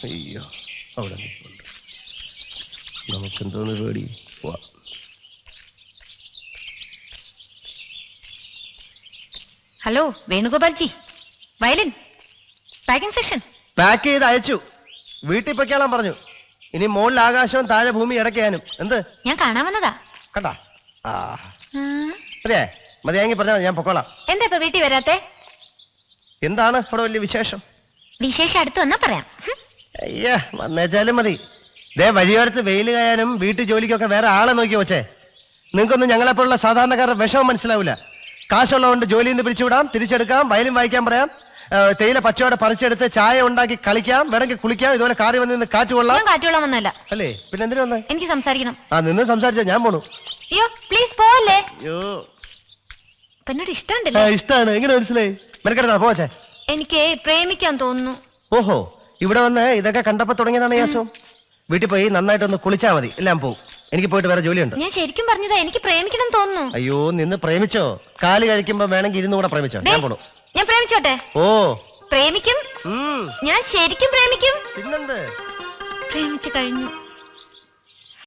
അയ്യോ അവിടെ നമുക്കെന്തോന്ന് പേടി. Hello Venugopalji, violin packing section pack ചെയ്ത് അയച്ചു. വീട്ടിൽ പൊയ്ക്കാളാൻ പറഞ്ഞു. ഇനി മുകളിൽ ആകാശവും താഴെ ഭൂമി ഇടയ്ക്കാനും. എന്ത്? ഞാൻ കാണാൻ വന്നതാ. കണ്ടാ? അതെ, മതിയാങ്കി പറഞ്ഞാൽ ഞാൻ പൊക്കോളാം. എന്താ ഇപ്പൊ വീട്ടിൽ വരാത്തെ? എന്താണ് ഇവിടെ വലിയ വിശേഷം? വിശേഷം അടുത്ത് വന്നാ പറയാം. അയ്യാ, വന്നേച്ചാലും മതി. ദേ വഴിയോരത്ത് വെയിൽ കായാനും വീട്ടു ജോലിക്കൊക്കെ വേറെ ആളെ നോക്കി വെച്ചേ. നിങ്ങൾക്കൊന്നും ഞങ്ങളെപ്പോലുള്ള സാധാരണക്കാരുടെ വിഷമം മനസ്സിലാവില്ല. കാശുള്ളതുകൊണ്ട് ജോലിയിൽ നിന്ന് പിരിച്ചുവിടാം, തിരിച്ചെടുക്കാം, വയലും വായിക്കാൻ പറയാം, തേയില പച്ചയോടെ പറിച്ചെടുത്ത് ചായ ഉണ്ടാക്കി കളിക്കാം, വേണമെങ്കിൽ കുളിക്കാം, ഇതുപോലെ കാറി വന്ന് നിന്ന് കാറ്റ് കൊള്ളാം. കാറ്റുകൊള്ളാൻ വന്നല്ല അല്ലേ? പിന്നെ എന്തിനു വന്നേ? എനിക്ക് സംസാരിക്കണം. നിന്ന് സംസാരിച്ചാ ഞാൻ പോണു. അയ്യോ പ്ലീസ് പോവല്ലേ. അയ്യോ എന്നോട് ഇഷ്ടമുണ്ടല്ലോ. ഇഷ്ടമാണ്. എങ്ങനെ മനസ്സിലായി? മെനക്കെടുത്താ പോച്ചേ. എനിക്ക് പ്രേമിക്കാൻ തോന്നുന്നു. ഓഹോ, ഇവിടെ വന്ന് ഇതൊക്കെ കണ്ടപ്പോ തുടങ്ങിയതാണ് യാസോ. വീട്ടിൽ പോയി നന്നായിട്ടൊന്ന് കുളിച്ചാ മതി, എല്ലാം പോവും. എനിക്ക് പോയിട്ട് വേറെ ജോലിയുണ്ട്. ഞാൻ ശരിക്കും പറഞ്ഞതാ, എനിക്ക് പ്രേമിക്കണം തോന്നുന്നു. അയ്യോ, നിന്ന് പ്രേമിച്ചോ? കാല് കഴിക്കുമ്പോ വേണമെങ്കിൽ ഇരുന്ന് കൂടെ പ്രേമിച്ചോ. ഞാൻ പോണു. ഞാൻ പ്രേമിച്ചോട്ടെ? ഓ പ്രേമിക്കും. ഞാൻ ശരിക്കും പ്രേമിക്കും. പിന്നെന്ത്? പ്രേമിച്ചു കഴിഞ്ഞു.